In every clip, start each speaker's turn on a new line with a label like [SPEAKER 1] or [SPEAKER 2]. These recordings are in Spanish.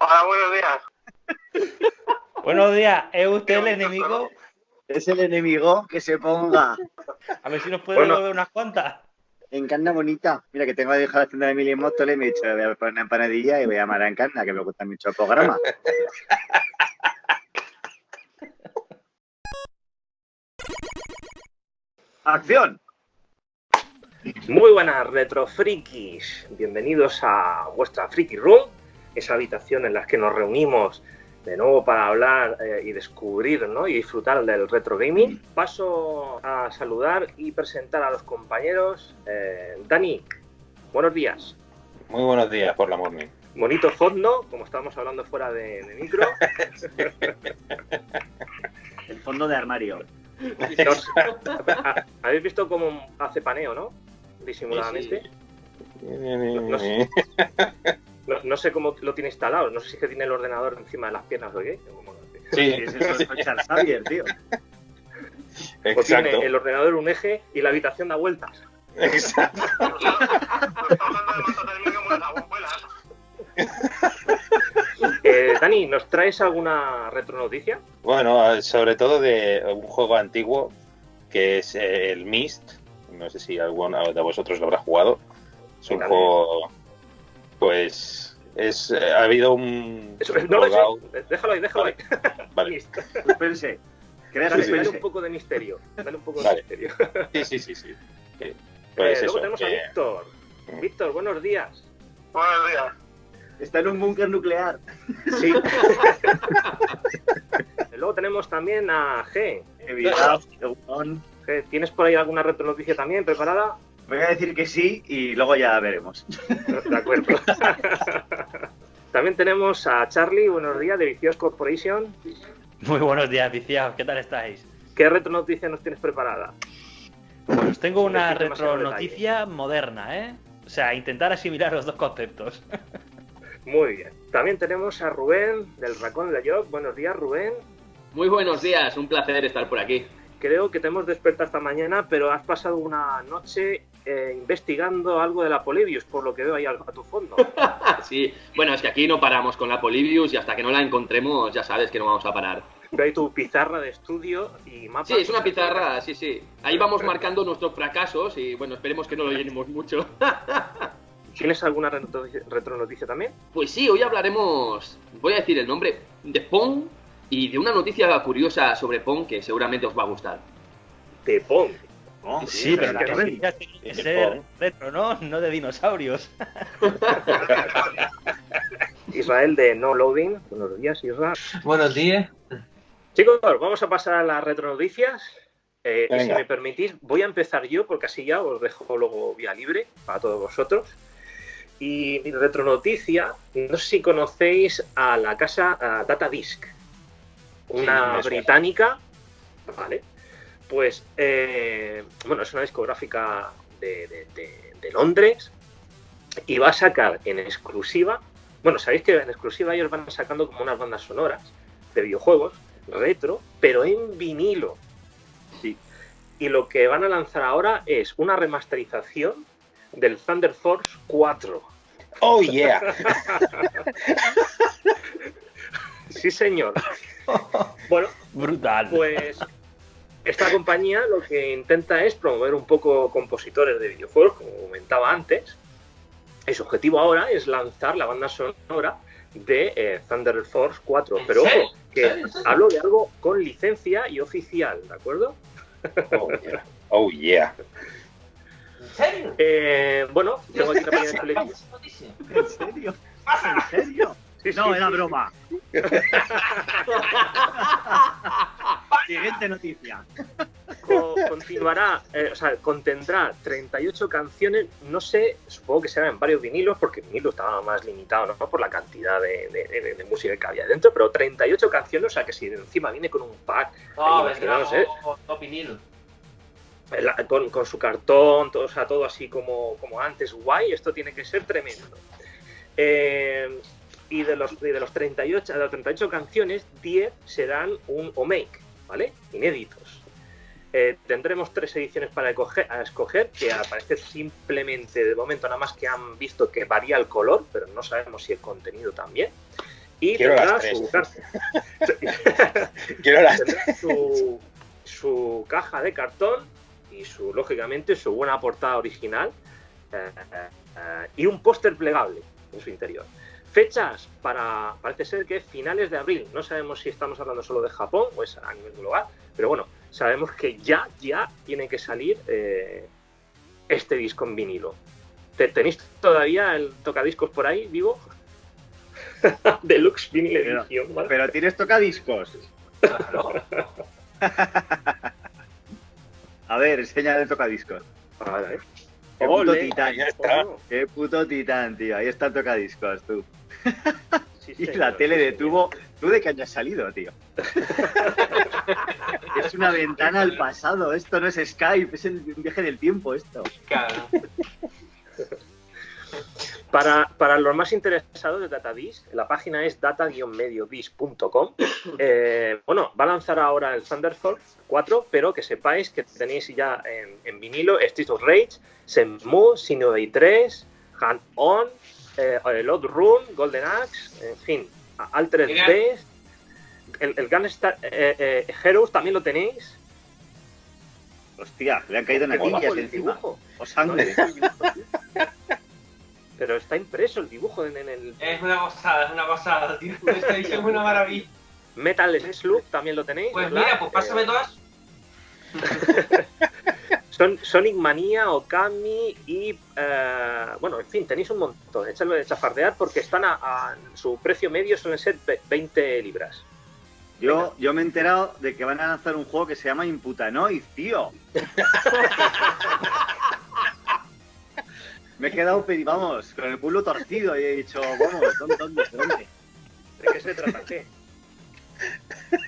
[SPEAKER 1] Hola, buenos días.
[SPEAKER 2] Buenos días, ¿es usted el enemigo?
[SPEAKER 3] Es el enemigo, que se ponga.
[SPEAKER 2] A ver si nos puede devolver unas cuantas.
[SPEAKER 3] Encarna bonita. Mira, que tengo que dejar la tienda de Emilio Móstoles, me he dicho, voy a poner una empanadilla y voy a llamar a Encarna, que me gusta mucho el programa. ¡Acción!
[SPEAKER 4] Muy buenas retrofrikis, bienvenidos a vuestra Friki Room, esa habitación en la que nos reunimos de nuevo para hablar y descubrir, ¿no? Y disfrutar del retro gaming. Paso a saludar y presentar a los compañeros. Dani, buenos días.
[SPEAKER 5] Muy buenos días por la morning.
[SPEAKER 4] Bonito fondo, como estábamos hablando fuera de micro.
[SPEAKER 3] El fondo de armario.
[SPEAKER 4] ¿Habéis visto cómo hace paneo, no? Disimuladamente.
[SPEAKER 5] Sí.
[SPEAKER 4] No sé cómo lo tiene instalado, no sé si es que tiene el ordenador encima de las piernas o qué.
[SPEAKER 5] Sí,
[SPEAKER 3] es eso, Charles Xavier, tío.
[SPEAKER 4] O tiene el ordenador un eje y la habitación da vueltas.
[SPEAKER 5] Exacto.
[SPEAKER 4] Dani, ¿nos traes alguna retronoticia?
[SPEAKER 5] Bueno, sobre todo de un juego antiguo que es el Myst. No sé si alguno de vosotros lo habrá jugado. Es un juego, pues, ha habido un...
[SPEAKER 4] No, déjalo ahí.
[SPEAKER 5] Vale.
[SPEAKER 3] Suspense.
[SPEAKER 4] Dale un poco de misterio. Misterio.
[SPEAKER 5] Sí. Pues
[SPEAKER 4] luego
[SPEAKER 5] eso,
[SPEAKER 4] tenemos a Víctor. Víctor, buenos días.
[SPEAKER 1] Buenos días.
[SPEAKER 3] Está en un búnker nuclear.
[SPEAKER 4] Sí. Luego tenemos también a G. G, ¿tienes por ahí alguna retronoticia también preparada?
[SPEAKER 3] Voy a decir que sí y luego ya veremos.
[SPEAKER 4] De acuerdo. También tenemos a Charlie, buenos días, de Vicious Corporation.
[SPEAKER 2] Muy buenos días, viciados, ¿qué tal estáis?
[SPEAKER 4] ¿Qué retronoticia nos tienes preparada?
[SPEAKER 2] Pues tengo una retronoticia moderna, ¿eh? O sea, intentar asimilar los dos conceptos.
[SPEAKER 4] Muy bien. También tenemos a Rubén, del Racón de Joc. Buenos días, Rubén.
[SPEAKER 6] Muy buenos días, un placer estar por aquí.
[SPEAKER 4] Creo que te hemos despertado esta mañana, pero has pasado una noche investigando algo de la Polybius, por lo que veo ahí a tu fondo.
[SPEAKER 6] Sí, bueno, es que aquí no paramos con la Polybius y hasta que no la encontremos ya sabes que no vamos a parar.
[SPEAKER 4] Veo ahí tu pizarra de estudio y mapas.
[SPEAKER 6] Sí, es una pizarra, sí. Ahí vamos marcando nuestros fracasos y bueno, esperemos que no lo llenemos mucho.
[SPEAKER 4] ¿Tienes alguna retronoticia también?
[SPEAKER 6] Pues sí, hoy hablaremos, voy a decir el nombre, de Pong y de una noticia curiosa sobre Pong que seguramente os va a gustar.
[SPEAKER 4] ¿De Pong?
[SPEAKER 3] Oh,
[SPEAKER 2] sí, pero la noticia tiene que ser retro, ¿no? No de dinosaurios.
[SPEAKER 4] Israel de No Loading. Buenos días, Israel.
[SPEAKER 7] Buenos días.
[SPEAKER 4] Chicos, vamos a pasar a las retronoticias. Si
[SPEAKER 5] Venga.
[SPEAKER 4] me permitís, voy a empezar yo porque así ya os dejo luego vía libre para todos vosotros. Y mi retronoticia, no sé si conocéis a la casa Datadisk, una británica, ¿vale? Pues, bueno, es una discográfica de Londres y va a sacar en exclusiva, bueno, sabéis que en exclusiva ellos van sacando como unas bandas sonoras de videojuegos retro, pero en vinilo.
[SPEAKER 3] Sí.
[SPEAKER 4] Y lo que van a lanzar ahora es una remasterización del Thunder Force 4.
[SPEAKER 5] ¡Oh, yeah!
[SPEAKER 4] Sí, señor. Bueno,
[SPEAKER 2] Brutal.
[SPEAKER 4] pues esta compañía lo que intenta es promover un poco compositores de videojuegos, como comentaba antes. Y su objetivo ahora es lanzar la banda sonora de Thunder Force 4. Pero ojo, que hablo de algo con licencia y oficial, ¿de acuerdo?
[SPEAKER 5] Oh, yeah.
[SPEAKER 7] ¿En serio?
[SPEAKER 4] Bueno, tengo aquí la página de televisión.
[SPEAKER 3] ¿En serio? ¿En serio? No, era broma. Siguiente noticia.
[SPEAKER 4] Continuará, contendrá 38 canciones, no sé, supongo que serán en varios vinilos, porque el vinilo estaba más limitado, ¿no? Por la cantidad de música que había dentro, pero 38 canciones, o sea que si encima viene con un pack,
[SPEAKER 7] No, vinilo.
[SPEAKER 4] con su cartón, todo, o sea, todo así como antes, guay, esto tiene que ser tremendo. Y de los 38 canciones, 10 serán un remake, ¿vale? Inéditos. Tendremos 3 ediciones para escoger, que al parecer simplemente de momento nada más que han visto que varía el color, pero no sabemos si el contenido también. Y
[SPEAKER 5] Quiero
[SPEAKER 4] tendrá
[SPEAKER 5] las
[SPEAKER 4] su,
[SPEAKER 5] Quiero las
[SPEAKER 4] tendrá su caja de cartón y lógicamente su buena portada original y un póster plegable en su interior. Fechas parece ser que finales de abril. No sabemos si estamos hablando solo de Japón o es a nivel global, pero bueno, sabemos que ya tiene que salir este disco en vinilo. ¿Tenéis todavía el tocadiscos por ahí vivo? Deluxe Vinyl Edition, ¿vale?
[SPEAKER 3] Pero tienes tocadiscos.
[SPEAKER 7] Claro.
[SPEAKER 3] A ver, enseña el tocadiscos.
[SPEAKER 4] Vale.
[SPEAKER 3] Qué puto
[SPEAKER 4] Ole,
[SPEAKER 3] titán.
[SPEAKER 5] ya está.
[SPEAKER 3] Qué puto titán, tío. Ahí está el tocadiscos, tú.
[SPEAKER 4] Sí,
[SPEAKER 3] Y
[SPEAKER 4] señor,
[SPEAKER 3] la tele
[SPEAKER 4] sí,
[SPEAKER 3] de
[SPEAKER 4] señor.
[SPEAKER 3] tubo. ¿Tú de qué año has salido, tío? Es una ventana al pasado. Esto no es Skype. Es el viaje del tiempo, esto.
[SPEAKER 7] Claro.
[SPEAKER 4] Para los más interesados de Datadisc, la página es data-mediodisc.com. Bueno, va a lanzar ahora el Thunderbolt 4, pero que sepáis que tenéis ya en vinilo Streets of Rage, Shenmue, Xenoblade 3, Hand On, Load Run, Golden Axe, en fin, Altered
[SPEAKER 7] Mira.
[SPEAKER 4] Beast, el Gunstar Heroes también lo tenéis.
[SPEAKER 3] Hostia, le han caído
[SPEAKER 4] Qué
[SPEAKER 3] natillas
[SPEAKER 4] guapo el
[SPEAKER 3] encima.
[SPEAKER 4] dibujo.
[SPEAKER 3] O sangre.
[SPEAKER 4] Pero está impreso el dibujo en el
[SPEAKER 7] Es una gozada, tío. Esta edición es una maravilla.
[SPEAKER 4] Metal Slug, también lo tenéis.
[SPEAKER 7] Pues
[SPEAKER 4] ¿verdad?
[SPEAKER 7] mira, pues pásame todas.
[SPEAKER 4] Sonic Mania, Okami y bueno, en fin, tenéis un montón. Echadlo de chafardear porque están su precio medio suelen ser 20 libras.
[SPEAKER 3] Yo me he enterado de que van a lanzar un juego que se llama Imputanoid, tío. Me he quedado, vamos, con el culo torcido y he dicho, vamos, ¿dónde?
[SPEAKER 4] ¿De qué se trata? ¿Qué?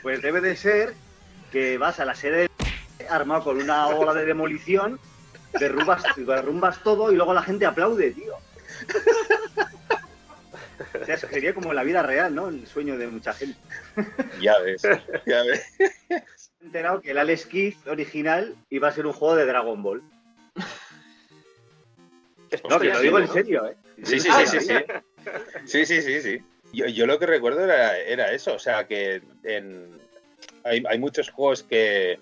[SPEAKER 3] Pues debe de ser que vas a la sede armado con una ola de demolición, derrumbas todo y luego la gente aplaude, tío. O sea, sería como la vida real, ¿no? El sueño de mucha gente.
[SPEAKER 5] Ya ves, ya ves.
[SPEAKER 3] Me he enterado que el Alex Kidd original iba a ser un juego de Dragon Ball. No, que lo digo en serio, ¿eh?
[SPEAKER 5] Sí. Sí. Yo lo que recuerdo era eso, o sea, que hay muchos juegos que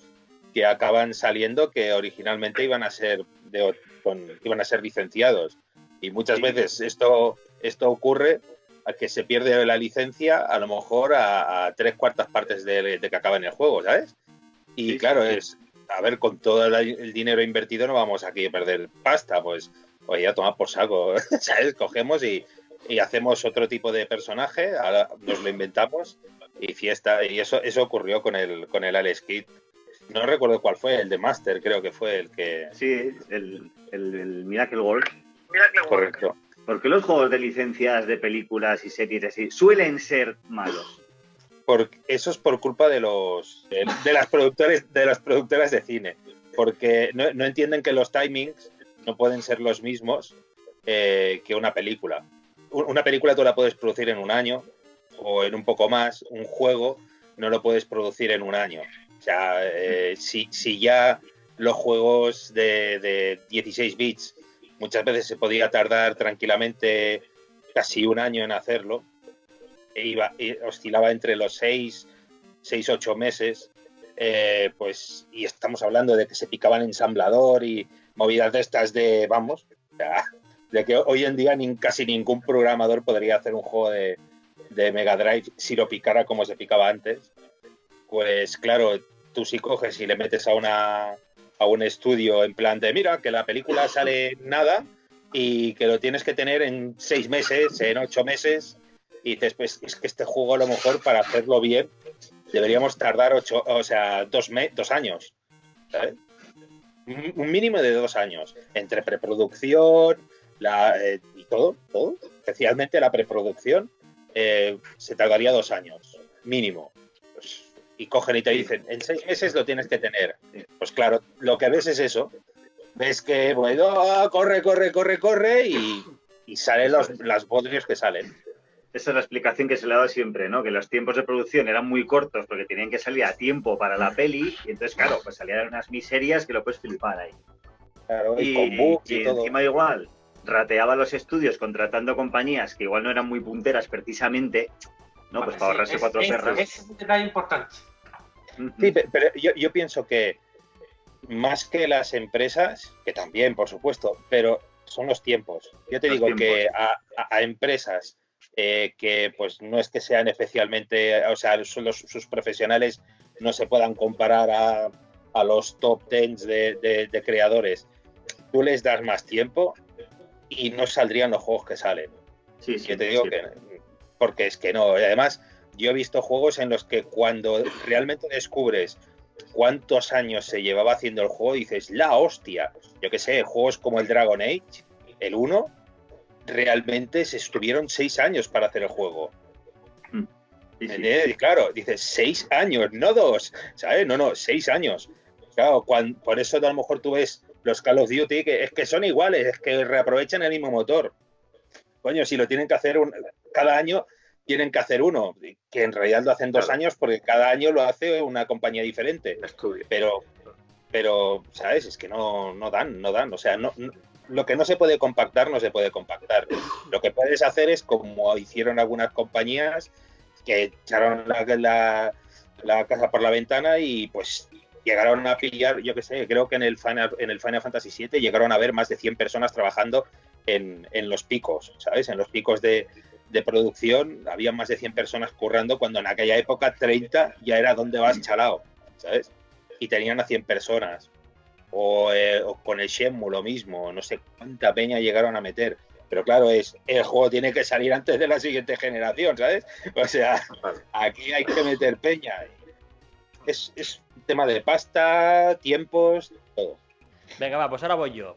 [SPEAKER 5] acaban saliendo que originalmente iban a ser licenciados. Y muchas veces esto ocurre a que se pierde la licencia a lo mejor a 3/4 partes de que acaba en el juego, ¿sabes? Y
[SPEAKER 3] Sí,
[SPEAKER 5] claro,
[SPEAKER 3] sí.
[SPEAKER 5] a ver, con todo el dinero invertido no vamos aquí a perder pasta, pues oye, a tomar por saco, ¿sabes? Cogemos y hacemos otro tipo de personaje, ahora nos lo inventamos y fiesta. Y eso ocurrió con el Alex Kidd. No recuerdo cuál fue, el de Master creo que fue el que...
[SPEAKER 3] Sí, el Miracle World.
[SPEAKER 5] Correcto.
[SPEAKER 3] ¿Por qué los juegos de licencias de películas y series así suelen ser malos?
[SPEAKER 5] Eso es por culpa de las productoras de cine, porque no entienden que los timings no pueden ser los mismos que una película. Una película tú la puedes producir en un año o en un poco más. Un juego no lo puedes producir en un año. O sea, si ya los juegos de 16 bits muchas veces se podía tardar tranquilamente casi un año en hacerlo, oscilaba entre los 6-8 meses, pues, y estamos hablando de que se picaban ensamblador y movidas de estas de que hoy en día casi ningún programador podría hacer un juego de Mega Drive si lo picara como se picaba antes. Pues claro, tú si coges y le metes a un estudio en plan de mira, que la película sale nada y que lo tienes que tener en 6 meses, en 8 meses, y dices, pues es que este juego a lo mejor para hacerlo bien deberíamos tardar 2 años, ¿sabes? Un mínimo de 2 años entre preproducción y todo, especialmente la preproducción, se tardaría 2 años mínimo. Pues, y cogen y te dicen, en 6 meses lo tienes que tener. Pues claro, lo que ves es eso. Ves que bueno, corre y salen las bodrios que salen.
[SPEAKER 3] Esa es la explicación que se le ha dado siempre, ¿no? Que los tiempos de producción eran muy cortos porque tenían que salir a tiempo para la peli y entonces, claro, pues salían unas miserias que lo puedes flipar ahí.
[SPEAKER 5] Claro, y con bugs y todo.
[SPEAKER 3] Encima igual rateaba los estudios contratando compañías que igual no eran muy punteras precisamente No, pues para ahorrarse 4 perras.
[SPEAKER 7] Es un detalle importante.
[SPEAKER 5] Sí, pero yo pienso que más que las empresas, que también, por supuesto, pero son los tiempos. Yo te digo que a empresas que pues no es que sean especialmente, o sea, sus profesionales no se puedan comparar a los top 10 de creadores, tú les das más tiempo y no saldrían los juegos que salen.
[SPEAKER 3] Sí,
[SPEAKER 5] Yo te digo que porque es que no. Y además, yo he visto juegos en los que cuando realmente descubres cuántos años se llevaba haciendo el juego, dices, la hostia. Yo qué sé, juegos como el Dragon Age, el 1, realmente se estuvieron 6 años para hacer el juego.
[SPEAKER 3] Sí, sí.
[SPEAKER 5] Y claro, dices, 6 años, no 2, ¿sabes? No, 6 años. Claro, por eso a lo mejor tú ves los Call of Duty, que es que son iguales, es que reaprovechan el mismo motor. Coño, si lo tienen que hacer cada año, tienen que hacer uno, que en realidad lo hacen 2 años porque cada año lo hace una compañía diferente. Pero ¿sabes? Es que no dan. O sea, lo que no se puede compactar, no se puede compactar. Lo que puedes hacer es como hicieron algunas compañías que echaron la casa por la ventana y pues llegaron a pillar, yo qué sé, creo que en el Final Fantasy VII llegaron a ver más de 100 personas trabajando en los picos, ¿sabes? En los picos de producción había más de 100 personas currando cuando en aquella época 30 ya era donde vas chalao, ¿sabes? Y tenían a 100 personas. O con el Shenmue lo mismo, no sé cuánta peña llegaron a meter. Pero claro, el juego tiene que salir antes de la siguiente generación, ¿sabes? O sea, aquí hay que meter peña. Es un tema de pasta, tiempos, todo.
[SPEAKER 2] Venga, va, pues ahora voy yo.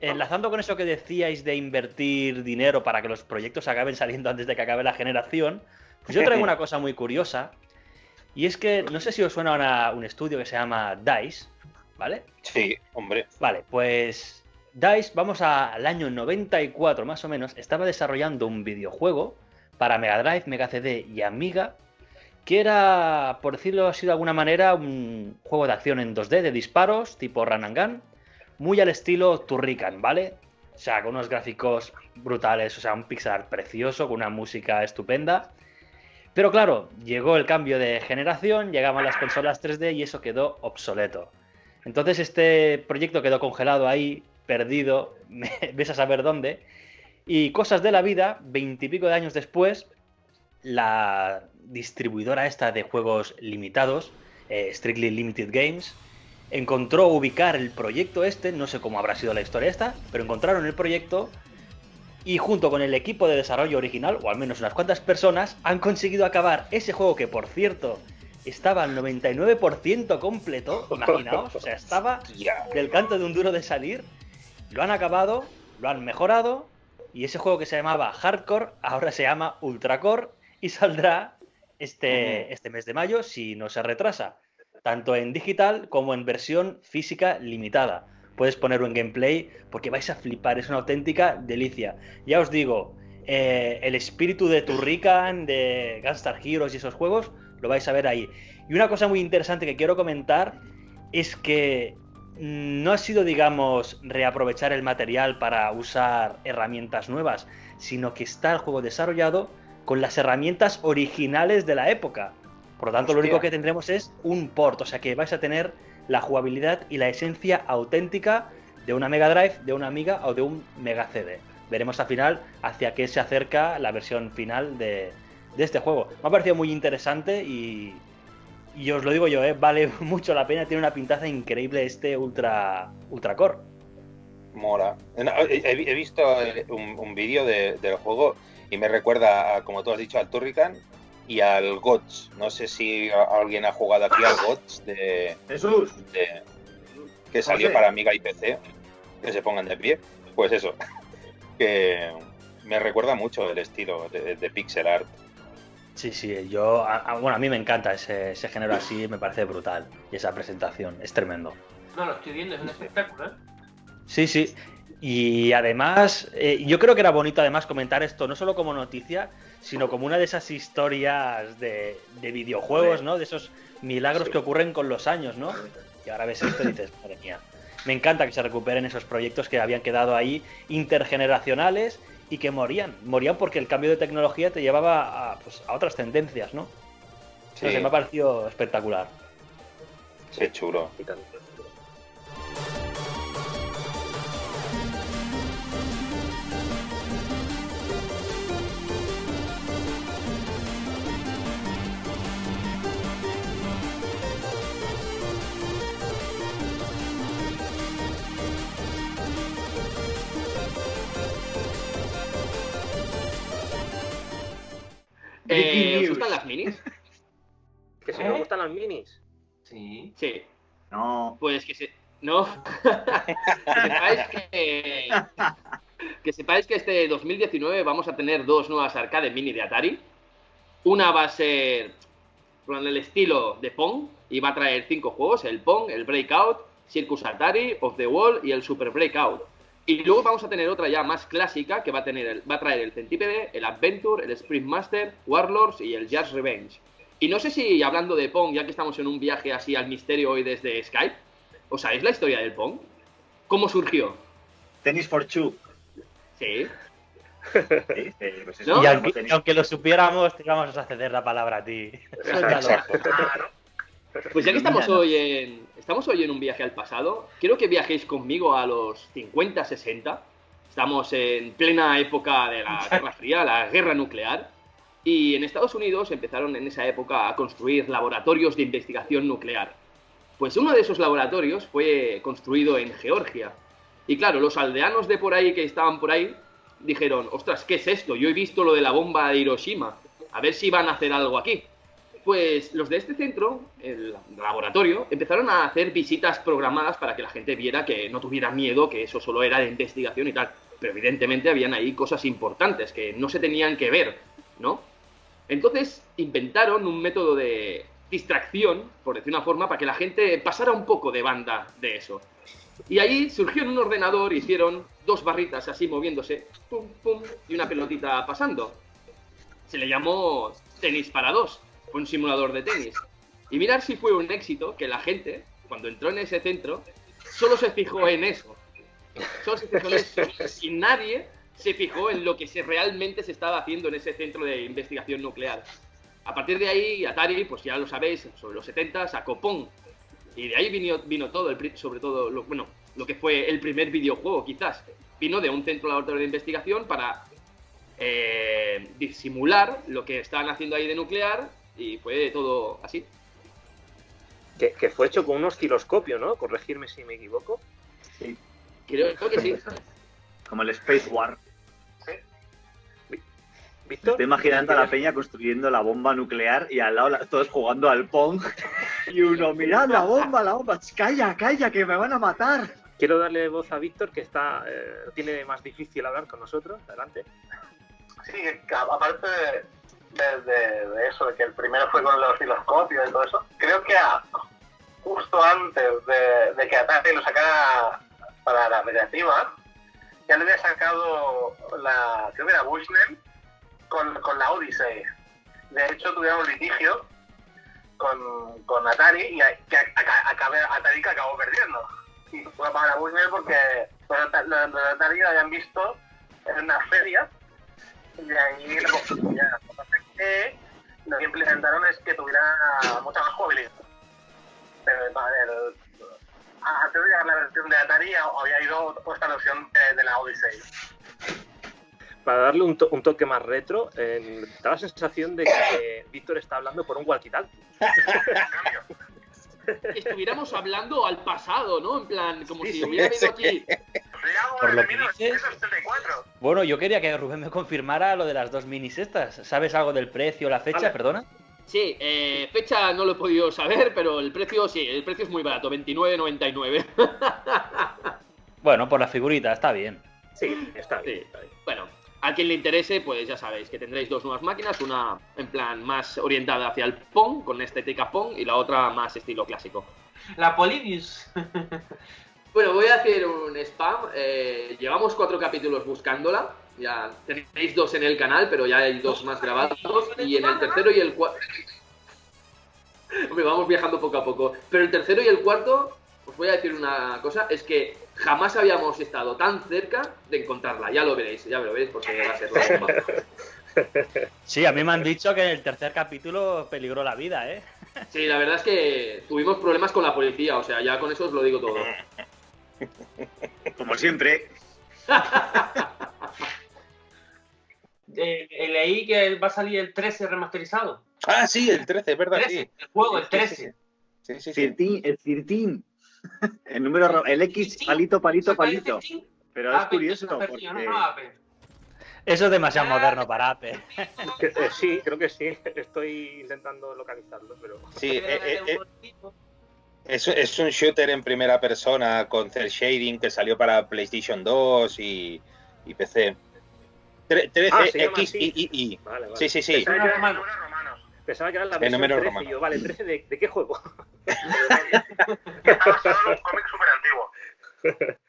[SPEAKER 2] Enlazando con eso que decíais de invertir dinero para que los proyectos acaben saliendo antes de que acabe la generación, pues yo traigo una cosa muy curiosa, y es que no sé si os suena un estudio que se llama DICE, ¿vale?
[SPEAKER 5] Sí, hombre.
[SPEAKER 2] Vale, pues DICE, vamos al año 94 más o menos, estaba desarrollando un videojuego para Mega Drive, Mega CD y Amiga, que era, por decirlo así de alguna manera, un juego de acción en 2D, de disparos, tipo Run and Gun, muy al estilo Turrican, ¿vale? O sea, con unos gráficos brutales, o sea, un pixel art precioso, con una música estupenda. Pero claro, llegó el cambio de generación, llegaban las consolas 3D y eso quedó obsoleto. Entonces este proyecto quedó congelado ahí, perdido, ves a saber dónde. Y cosas de la vida, 20 y pico de años después, la distribuidora esta de juegos limitados, Strictly Limited Games, encontró ubicar el proyecto este, no sé cómo habrá sido la historia esta, pero encontraron el proyecto y junto con el equipo de desarrollo original, o al menos unas cuantas personas, han conseguido acabar ese juego que, por cierto, estaba al 99% completo, imaginaos, o sea, estaba del canto de un duro de salir, lo han acabado, lo han mejorado, y ese juego que se llamaba Hardcore ahora se llama Ultracore y saldrá este mes de mayo si no se retrasa, tanto en digital como en versión física limitada. Puedes ponerlo en gameplay porque vais a flipar, es una auténtica delicia. Ya os digo, el espíritu de Turrican, de Gunstar Heroes y esos juegos, lo vais a ver ahí. Y una cosa muy interesante que quiero comentar es que no ha sido, digamos, reaprovechar el material para usar herramientas nuevas, sino que está el juego desarrollado con las herramientas originales de la época. Por lo tanto, lo único que tendremos es un port, o sea que vais a tener la jugabilidad y la esencia auténtica de una Mega Drive, de una Amiga o de un Mega CD. Veremos al final hacia qué se acerca la versión final de este juego. Me ha parecido muy interesante y os lo digo yo, vale mucho la pena, tiene una pintaza increíble este Ultracore.
[SPEAKER 5] Mola. He visto un vídeo del juego y me recuerda, como tú has dicho, al Turrican y al GOTS. No sé si alguien ha jugado aquí al GOTS de
[SPEAKER 3] Jesús,
[SPEAKER 5] que salió para Amiga y PC, que se pongan de pie. Pues eso, que me recuerda mucho el estilo de pixel art.
[SPEAKER 2] Sí, a mí me encanta ese género así, me parece brutal. Y esa presentación, es tremendo.
[SPEAKER 7] No, lo estoy viendo, es un espectáculo, ¿eh?
[SPEAKER 2] Sí. Y además, yo creo que era bonito además comentar esto, no solo como noticia, sino como una de esas historias de videojuegos, ¿no? De esos milagros que ocurren con los años, ¿no? Y ahora ves esto y dices, madre mía. Me encanta que se recuperen esos proyectos que habían quedado ahí intergeneracionales y que morían. Morían porque el cambio de tecnología te llevaba a, pues, a otras tendencias, ¿no?
[SPEAKER 5] Sí.
[SPEAKER 2] No sé, me ha parecido espectacular.
[SPEAKER 5] Qué chulo.
[SPEAKER 4] Y tanto.
[SPEAKER 3] Breaking
[SPEAKER 6] ¿Os
[SPEAKER 3] news.
[SPEAKER 6] gustan las minis?
[SPEAKER 4] Que si nos gustan las minis.
[SPEAKER 7] Sí.
[SPEAKER 6] Sí.
[SPEAKER 3] No.
[SPEAKER 6] Pues que se... No. Que sepáis que este 2019 vamos a tener 2 nuevas arcade mini de Atari. Una va a ser con el estilo de Pong y va a traer 5 juegos: el Pong, el Breakout, Circus Atari, Off the Wall y el Super Breakout. Y luego vamos a tener otra ya más clásica que va a traer el Centípede, el Adventure, el Sprint Master, Warlords y el Jazz Revenge. Y no sé si, hablando de Pong, ya que estamos en un viaje así al misterio hoy desde Skype, ¿os sabéis la historia del Pong? ¿Cómo surgió?
[SPEAKER 3] Tennis for Two.
[SPEAKER 6] Sí.
[SPEAKER 3] Sí, pues eso,
[SPEAKER 6] ¿No?
[SPEAKER 2] Y
[SPEAKER 3] como
[SPEAKER 2] aunque,
[SPEAKER 3] tenis.
[SPEAKER 2] aunque lo supiéramos, te íbamos a ceder la palabra a ti. Suéltalo.
[SPEAKER 6] Pues ya que estamos hoy en un viaje al pasado, quiero que viajéis conmigo a los 50, 60. Estamos en plena época de la Guerra Fría, la guerra nuclear. Y en Estados Unidos empezaron en esa época a construir laboratorios de investigación nuclear. Pues uno de esos laboratorios fue construido en Georgia. Y claro, los aldeanos de por ahí que estaban por ahí dijeron: ostras, ¿qué es esto? Yo he visto lo de la bomba de Hiroshima. A ver si van a hacer algo aquí. Pues los de este centro, el laboratorio, empezaron a hacer visitas programadas para que la gente viera que no tuviera miedo, que eso solo era de investigación y tal. Pero evidentemente habían ahí cosas importantes que no se tenían que ver, ¿no? Entonces inventaron un método de distracción, por decir una forma, para que la gente pasara un poco de banda de eso. Y ahí surgió en un ordenador, hicieron 2 barritas así moviéndose, pum, pum, y una pelotita pasando. Se le llamó Tenis para 2. Fue un simulador de tenis. Y mirar si fue un éxito que la gente, cuando entró en ese centro, solo se fijó en eso. Solo se fijó en eso. Y nadie se fijó en lo que realmente se estaba haciendo en ese centro de investigación nuclear. A partir de ahí, Atari, pues ya lo sabéis, sobre los 70 sacó Pong. Y de ahí vino todo, sobre todo, lo que fue el primer videojuego, quizás. Vino de un centro laboratorio de investigación para disimular lo que estaban haciendo ahí de nuclear. Y fue todo así.
[SPEAKER 4] Que fue hecho con un osciloscopio, ¿no? Corregirme si me equivoco.
[SPEAKER 3] Sí,
[SPEAKER 6] Creo que sí.
[SPEAKER 3] como el Space War.
[SPEAKER 4] ¿Víctor?
[SPEAKER 3] Estoy imaginando a la peña construyendo la bomba nuclear y al lado todos jugando al Pong. Y uno, mirad la bomba, la bomba. Calla, calla, que me van a matar.
[SPEAKER 4] Quiero darle voz a Víctor, que tiene más difícil hablar con nosotros. Adelante.
[SPEAKER 1] Sí, aparte de eso, de que el primero fue con el osciloscopio y todo eso, creo que justo antes de que Atari lo sacara para la recreativa, ya le había sacado creo que era Bushnell con la Odyssey. De hecho, tuvieron litigio con Atari y Atari que acabó perdiendo. Y fue para Bushnell porque los de Atari lo habían visto en una feria y de ahí lo que lo que implementaron es que tuviera mucha más jugabilidad. Pero antes de llegar la versión de Atari había ido esta versión de la Odyssey.
[SPEAKER 4] Para darle un toque más retro, da la sensación de que Víctor está hablando por un walkie-talkie.
[SPEAKER 6] Estuviéramos hablando al pasado, ¿no? En plan, como si hubiera venido aquí.
[SPEAKER 2] Por lo que dices-
[SPEAKER 1] 1974.
[SPEAKER 2] Bueno, yo quería que Rubén me confirmara lo de las 2 minis estas. ¿Sabes algo del precio, la fecha?
[SPEAKER 4] Vale.
[SPEAKER 2] Perdona.
[SPEAKER 6] Sí, fecha no lo he podido saber, pero el precio sí, el precio es muy barato, 29,99.
[SPEAKER 2] Bueno, por la figurita, está bien.
[SPEAKER 4] Sí, está bien.
[SPEAKER 6] Sí. Bueno, a quien le interese, pues ya sabéis que tendréis 2 nuevas máquinas, una en plan más orientada hacia el Pong, con estética Pong, y la otra más estilo clásico.
[SPEAKER 7] La Polybius.
[SPEAKER 6] Bueno, voy a hacer un spam. Llevamos 4 capítulos buscándola. Ya tenéis 2 en el canal, pero ya hay 2 más grabados. Y en el tercero y el cuarto... Hombre, vamos viajando poco a poco. Pero el tercero y el cuarto, os voy a decir una cosa, es que jamás habíamos estado tan cerca de encontrarla. Ya lo veréis porque va a ser la bomba.
[SPEAKER 2] Sí, a mí me han dicho que en el tercer capítulo peligró la vida, ¿eh?
[SPEAKER 6] Sí, la verdad es que tuvimos problemas con la policía, o sea, ya con eso os lo digo todo.
[SPEAKER 3] Como siempre.
[SPEAKER 7] Leí que va a salir el 13 remasterizado.
[SPEAKER 5] Ah, sí, el 13, es verdad,
[SPEAKER 7] 13,
[SPEAKER 5] sí.
[SPEAKER 7] el juego, el 13.
[SPEAKER 5] Sí.
[SPEAKER 3] El 13. El número, el X, palito. Pero es curioso porque...
[SPEAKER 2] Eso es demasiado moderno para Apple.
[SPEAKER 4] Sí, creo que sí. Estoy intentando localizarlo, pero...
[SPEAKER 5] Sí, es un shooter en primera persona con cel shading que salió para PlayStation 2 y PC. 13XII.
[SPEAKER 4] Vale.
[SPEAKER 5] Sí.
[SPEAKER 4] Pensaba que era la
[SPEAKER 5] El
[SPEAKER 4] versión
[SPEAKER 5] número
[SPEAKER 4] 13
[SPEAKER 5] romano.
[SPEAKER 4] y yo, vale, ¿13 de qué juego?
[SPEAKER 1] Está basado en un cómic súper antiguo.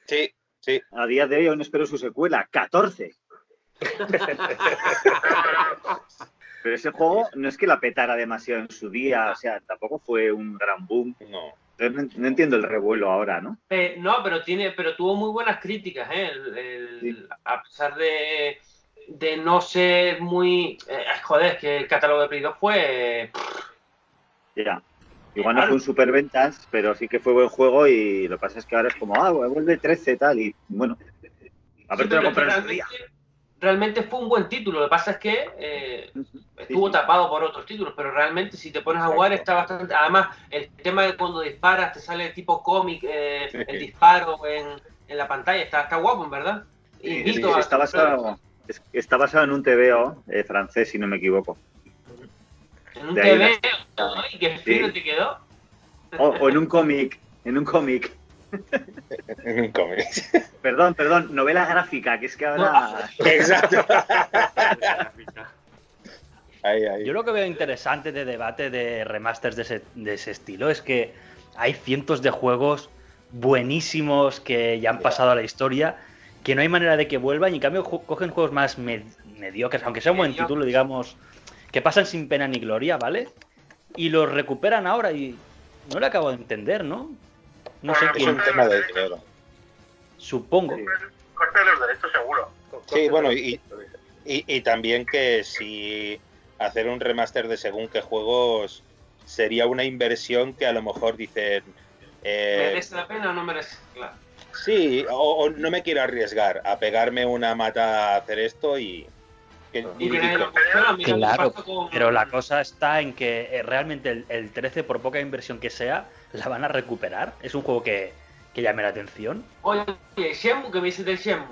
[SPEAKER 5] Sí.
[SPEAKER 3] A día de hoy aún espero su secuela, 14. Pero ese juego no es que la petara demasiado en su día, o sea, tampoco fue un gran boom.
[SPEAKER 5] No.
[SPEAKER 3] Entonces, no entiendo el revuelo ahora, ¿no?
[SPEAKER 7] No, pero tuvo muy buenas críticas, ¿eh?
[SPEAKER 3] Sí.
[SPEAKER 7] A pesar de no ser muy... joder, es que el catálogo de Play 2 fue...
[SPEAKER 3] Ya. Igual no fue un superventas, pero sí que fue buen juego y lo que pasa es que ahora es como, vuelve 13 tal y bueno, a ver,
[SPEAKER 7] Sí,
[SPEAKER 3] te lo
[SPEAKER 7] pero
[SPEAKER 3] compras en su día.
[SPEAKER 7] realmente fue un buen título. Lo que pasa es que estuvo tapado por otros títulos, pero realmente si te pones a jugar está bastante... Además, el tema de cuando disparas te sale tipo cómic, el disparo en la pantalla, está guapo, en verdad. Invito a...
[SPEAKER 3] Está basado en un TVO francés, si no me equivoco.
[SPEAKER 7] En un
[SPEAKER 3] De ahí
[SPEAKER 7] TV, ¿y qué fino te quedó?
[SPEAKER 3] O en un cómic. En un cómic. Perdón, novela gráfica, que es que ahora...
[SPEAKER 5] Exacto. Ahí.
[SPEAKER 2] Yo lo que veo interesante de debate de remasters de ese estilo es que hay cientos de juegos buenísimos que ya han pasado a la historia, que no hay manera de que vuelvan y en cambio cogen juegos más mediocres, aunque sea un buen título, digamos, que pasan sin pena ni gloria, ¿vale? Y los recuperan ahora y no lo acabo de entender, ¿no? No sé
[SPEAKER 5] Es
[SPEAKER 2] quién...
[SPEAKER 5] un tema de dinero.
[SPEAKER 2] Supongo.
[SPEAKER 1] Coste de los derechos, seguro.
[SPEAKER 5] Sí, bueno, y también que si hacer un remaster de según qué juegos sería una inversión que a lo mejor dicen...
[SPEAKER 7] ¿merece la pena o no merece? Claro.
[SPEAKER 5] Sí, o no me quiero arriesgar a pegarme una mata a hacer esto y...
[SPEAKER 2] Claro, pero la cosa está en que realmente el 13, por poca inversión que sea, la van a recuperar. Es un juego que llame la atención.
[SPEAKER 7] Oye, Shenmue, que me dices del Shenmue,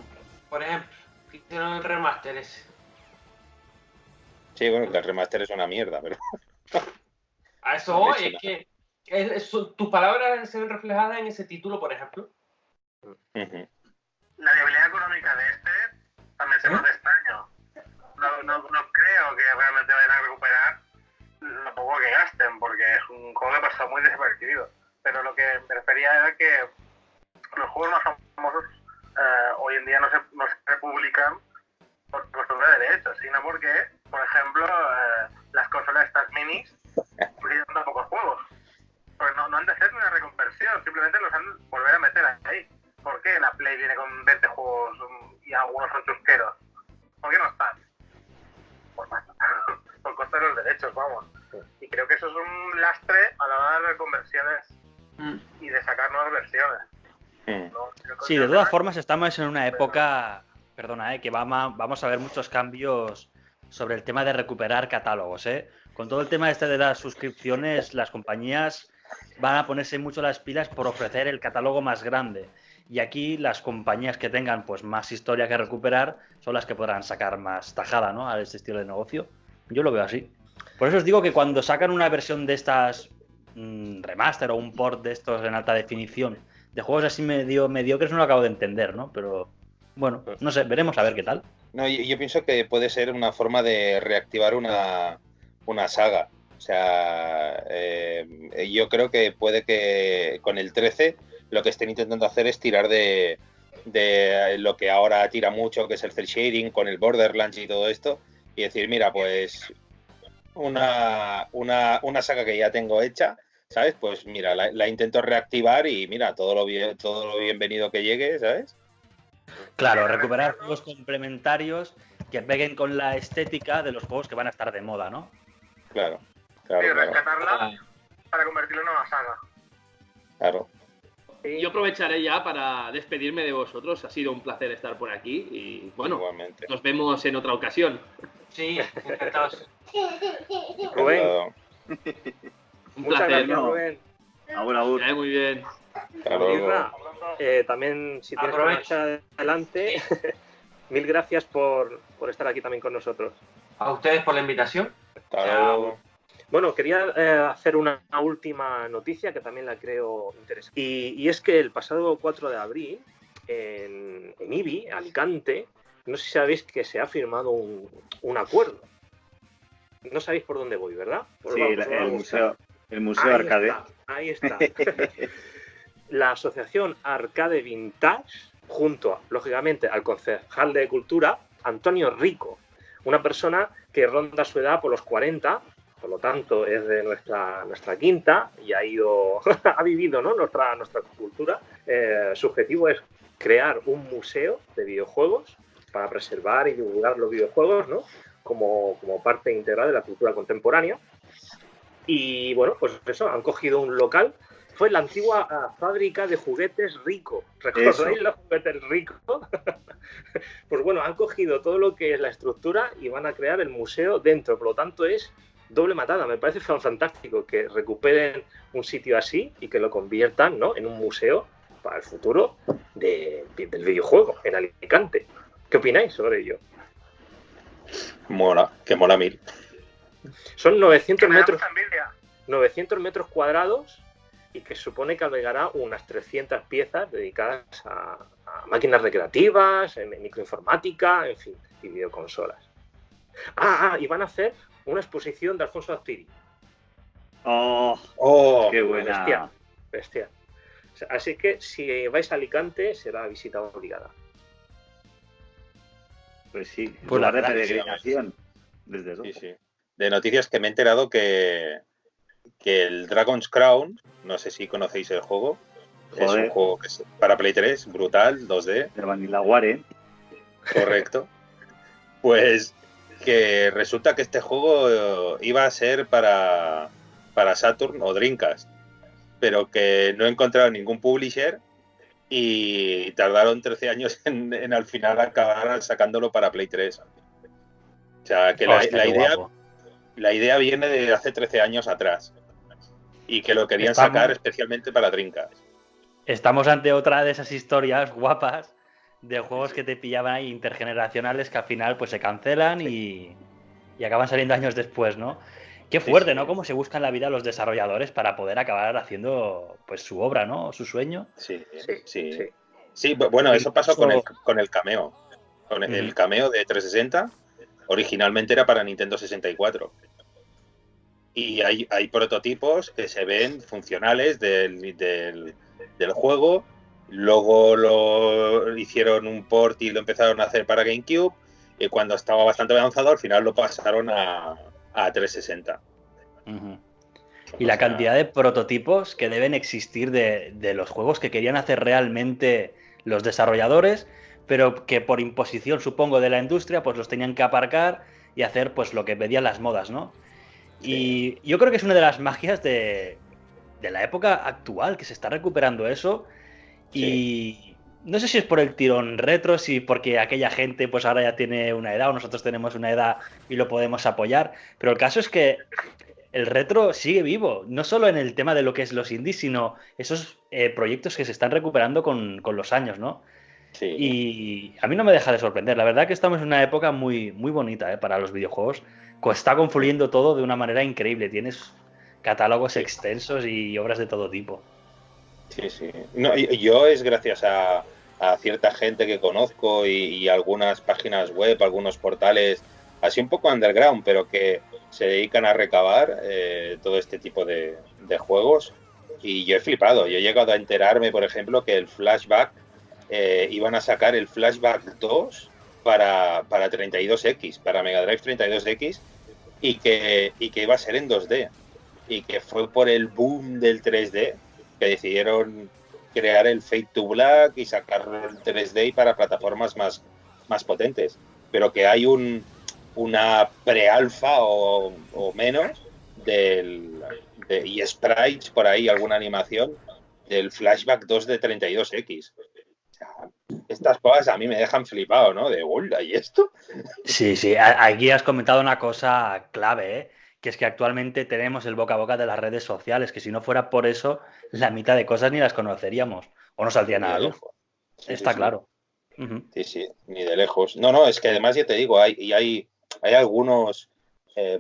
[SPEAKER 7] por ejemplo, que hicieron el remaster ese.
[SPEAKER 5] Sí, bueno, que el remaster es una mierda, pero...
[SPEAKER 7] A eso voy, es que tus palabras se ven reflejadas en ese título, por ejemplo.
[SPEAKER 1] La viabilidad económica de este también se me hace extraño. No creo que realmente vayan a recuperar lo poco que gasten, porque es un juego que ha pasado muy desapercibido. Pero lo que me refería era que los juegos más famosos hoy en día no se publican por cuestión de derechos, sino porque, por ejemplo, las consolas estas minis publican tan pocos juegos. Pues no han de hacer una reconversión, simplemente los han de volver a meter ahí. ¿Por qué la Play viene con 20 juegos y algunos son chusqueros? ¿Por qué no están? Por coste de los derechos, vamos. Y creo que eso es un lastre a la hora de reconversiones y de sacar nuevas versiones. ¿No?
[SPEAKER 2] Sí, de todas formas estamos en una época, perdona, que vamos a ver muchos cambios sobre el tema de recuperar catálogos, Con todo el tema de las suscripciones, las compañías van a ponerse mucho las pilas por ofrecer el catálogo más grande. Y aquí las compañías que tengan pues más historia que recuperar son las que podrán sacar más tajada, ¿no? A este estilo de negocio. Yo lo veo así. Por eso os digo que cuando sacan una versión de estas remaster o un port de estos en alta definición de juegos así medio mediocres no lo acabo de entender, ¿no? Pero bueno, no sé, veremos a ver qué tal.
[SPEAKER 5] No, yo pienso que puede ser una forma de reactivar una saga. O sea, yo creo que puede que con el 13 lo que estén intentando hacer es tirar de lo que ahora tira mucho, que es el cel shading con el Borderlands y todo esto, y decir, mira, pues una saga que ya tengo hecha, ¿sabes? Pues mira, la intento reactivar y mira, todo lo bienvenido que llegue, ¿sabes?
[SPEAKER 2] Claro, recuperar juegos complementarios que peguen con la estética de los juegos que van a estar de moda, ¿no?
[SPEAKER 5] Claro.
[SPEAKER 1] Sí, rescatarla para convertirlo en una saga.
[SPEAKER 5] Claro.
[SPEAKER 6] Yo aprovecharé ya para despedirme de vosotros. Ha sido un placer estar por aquí y bueno,
[SPEAKER 5] Igualmente.
[SPEAKER 6] nos vemos en otra ocasión.
[SPEAKER 7] Sí, encantados.
[SPEAKER 4] Rubén,
[SPEAKER 6] Un
[SPEAKER 4] muchas
[SPEAKER 6] placer.
[SPEAKER 4] gracias, Rubén.
[SPEAKER 3] Agur.
[SPEAKER 6] Que vaya muy bien.
[SPEAKER 5] Hasta luego.
[SPEAKER 4] Irra, también si tienes
[SPEAKER 7] Aprovecho.
[SPEAKER 4] marcha adelante, mil gracias por estar aquí también con nosotros.
[SPEAKER 7] A ustedes por la invitación.
[SPEAKER 5] Hasta luego.
[SPEAKER 4] Bueno, quería hacer una última noticia que también la creo interesante. Y es que el pasado 4 de abril, en IBI, Alicante, no sé si sabéis que se ha firmado un acuerdo. No sabéis por dónde voy, ¿verdad? Pues
[SPEAKER 3] Sí,
[SPEAKER 4] vamos, os va a gustar.
[SPEAKER 3] el museo Arcade.
[SPEAKER 4] Ahí está. La asociación Arcade Vintage, junto, lógicamente, al concejal de Cultura, Antonio Rico, una persona que ronda su edad por los 40, por lo tanto es de nuestra quinta y ha vivido, ¿no? nuestra cultura. Su objetivo es crear un museo de videojuegos para preservar y divulgar los videojuegos, ¿no? como parte integral de la cultura contemporánea. Y bueno, pues eso, han cogido un local. Fue la antigua fábrica de juguetes Rico. ¿Recordáis los juguetes Rico? Pues bueno, han cogido todo lo que es la estructura y van a crear el museo dentro. Por lo tanto, es doble matada. Me parece fantástico que recuperen un sitio así y que lo conviertan, ¿no? en un museo para el futuro del videojuego en Alicante. ¿Qué opináis sobre ello?
[SPEAKER 5] Mola, que mola mil.
[SPEAKER 4] Son 900
[SPEAKER 1] Me da
[SPEAKER 4] metros.
[SPEAKER 1] mucha envidia.
[SPEAKER 4] 900 metros cuadrados y que supone que albergará unas 300 piezas dedicadas a máquinas recreativas, microinformática, en fin, y videoconsolas. Y van a hacer una exposición de Alfonso Azpiri.
[SPEAKER 3] ¡Oh! ¡Qué buena!
[SPEAKER 4] Bestia. Así que si vais a Alicante será visita obligada.
[SPEAKER 3] Pues sí,
[SPEAKER 2] Pues
[SPEAKER 3] lugar
[SPEAKER 2] la
[SPEAKER 3] de
[SPEAKER 2] verdad,
[SPEAKER 3] peregrinación. Desde luego.
[SPEAKER 5] Sí, sí. De noticias que me he enterado que el Dragon's Crown, no sé si conocéis el juego, es
[SPEAKER 3] Joder.
[SPEAKER 5] un juego que es para Play 3, brutal, 2D,
[SPEAKER 3] De Vanillaware.
[SPEAKER 5] correcto. Pues que resulta que este juego iba a ser para Saturn o Dreamcast, pero que no he encontrado ningún publisher y tardaron 13 años en al final acabar sacándolo para Play 3. O sea, que
[SPEAKER 2] Hostia,
[SPEAKER 5] la
[SPEAKER 2] qué
[SPEAKER 5] idea...
[SPEAKER 2] guapo.
[SPEAKER 5] La idea viene de hace 13 años atrás y que lo querían
[SPEAKER 2] Estamos-
[SPEAKER 5] sacar especialmente para Dreamcast.
[SPEAKER 2] Estamos ante otra de esas historias guapas de juegos que te pillaban ahí intergeneracionales que al final pues se cancelan y acaban saliendo años después, ¿no? Qué fuerte,
[SPEAKER 5] sí.
[SPEAKER 2] ¿no? Cómo se buscan la vida los desarrolladores para poder acabar haciendo pues su obra, ¿no? Su sueño.
[SPEAKER 5] Sí.
[SPEAKER 4] Sí.
[SPEAKER 5] Sí, bueno, eso pasó
[SPEAKER 2] Incluso-
[SPEAKER 5] con el Cameo. Con el
[SPEAKER 2] Ujú.
[SPEAKER 5] Cameo de 360, originalmente era para Nintendo 64. Y hay prototipos que se ven funcionales del juego. Luego lo hicieron un port y lo empezaron a hacer para GameCube. Y cuando estaba bastante avanzado, al final lo pasaron a 360.
[SPEAKER 2] Ujú. Y la cantidad de prototipos que deben existir de los juegos que querían hacer realmente los desarrolladores, pero que por imposición, supongo, de la industria, pues los tenían que aparcar y hacer pues lo que pedían las modas, ¿no?
[SPEAKER 5] Sí.
[SPEAKER 2] Y yo creo que es una de las magias de la época actual, que se está recuperando eso. Y no sé si es por el tirón retro, si porque aquella gente pues ahora ya tiene una edad o nosotros tenemos una edad y lo podemos apoyar, pero el caso es que el retro sigue vivo, no solo en el tema de lo que es los indies, sino esos proyectos que se están recuperando con los años, ¿no?
[SPEAKER 5] Sí.
[SPEAKER 2] Y a mí no me deja de sorprender. La verdad que estamos en una época muy, muy bonita para los videojuegos. Está confluyendo todo de una manera increíble. Tienes catálogos extensos y obras de todo tipo.
[SPEAKER 5] Sí. No, yo es gracias a cierta gente que conozco y algunas páginas web, algunos portales, así un poco underground, pero que se dedican a recabar todo este tipo de juegos. Y yo he flipado. Yo he llegado a enterarme, por ejemplo, que el Flashback iban a sacar el Flashback 2 para 32X, para Mega Drive 32X, y que iba a ser en 2D. y que fue por el boom del 3D que decidieron crear el Fade to Black y sacarlo en 3D para plataformas más potentes. Pero que hay una pre-alfa o menos y sprites por ahí, alguna animación del Flashback 2 de 32X. O sea, estas cosas a mí me dejan flipado, ¿no? De hola, ¿y esto?
[SPEAKER 2] Sí, aquí has comentado una cosa clave, ¿eh? Que es que actualmente tenemos el boca a boca de las redes sociales, que si no fuera por eso, la mitad de cosas ni las conoceríamos, o no saldría nada luz. Está claro.
[SPEAKER 5] Sí, ni de lejos. No, es que además ya te digo, hay algunos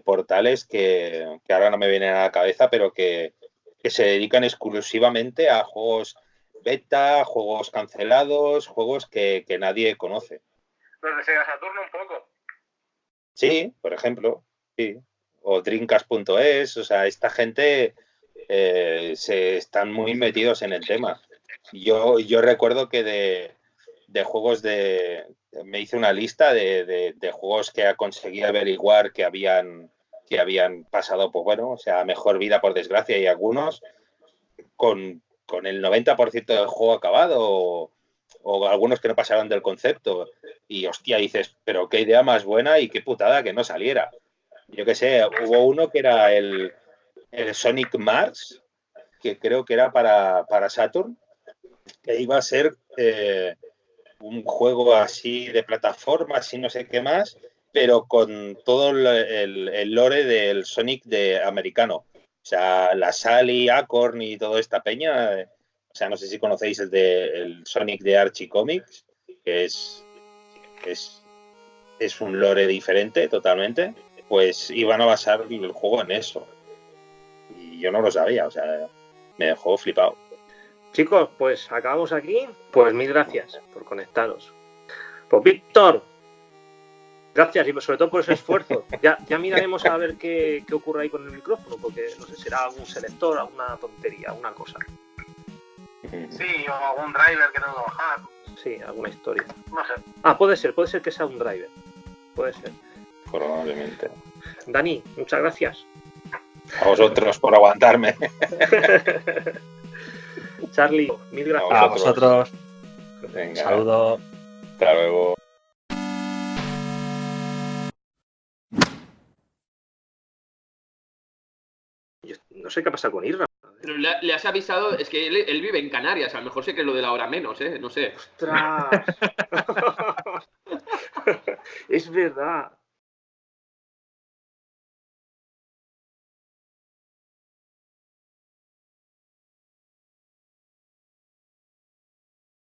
[SPEAKER 5] portales que ahora no me vienen a la cabeza, pero que se dedican exclusivamente a juegos beta, juegos cancelados, juegos que nadie conoce.
[SPEAKER 1] Los de Sega Saturn un poco.
[SPEAKER 5] Sí, por ejemplo, sí. O Dreamcast.es, o sea, esta gente se están muy metidos en el tema. Yo recuerdo que de juegos me hice una lista de juegos que conseguí averiguar que habían pasado, pues bueno, o sea, mejor vida por desgracia, y algunos con el 90% del juego acabado o algunos que no pasaron del concepto. Y hostia, dices, pero qué idea más buena y qué putada que no saliera. Yo qué sé, hubo uno que era el Sonic Mars, que creo que era para Saturn, que iba a ser un juego así de plataformas y no sé qué más, pero con todo el lore del Sonic de americano. O sea, la Sally, Acorn y toda esta peña. O sea, no sé si conocéis el Sonic de Archie Comics, que es un lore diferente totalmente. Pues iban a basar el juego en eso. Y yo no lo sabía, o sea, me dejó flipado.
[SPEAKER 4] Chicos, pues acabamos aquí. Pues mil gracias por conectaros. Pues Víctor, gracias y sobre todo por ese esfuerzo. Ya miraremos a ver qué ocurre ahí con el micrófono, porque no sé, será algún selector, alguna tontería, alguna cosa.
[SPEAKER 1] Sí, o algún driver que tengo que bajar.
[SPEAKER 4] Sí, alguna historia.
[SPEAKER 1] No sé.
[SPEAKER 4] Puede ser que sea un driver. Puede ser.
[SPEAKER 5] Probablemente.
[SPEAKER 4] Dani, muchas gracias.
[SPEAKER 5] A vosotros por aguantarme.
[SPEAKER 4] Charlie, mil gracias.
[SPEAKER 2] A vosotros.
[SPEAKER 5] Venga.
[SPEAKER 2] Saludos.
[SPEAKER 5] Hasta luego.
[SPEAKER 4] Yo no sé qué ha pasado con Irra.
[SPEAKER 6] Pero le has avisado, es que él vive en Canarias, a lo mejor sé que es lo de la hora menos, no sé.
[SPEAKER 4] ¡Ostras! Es verdad.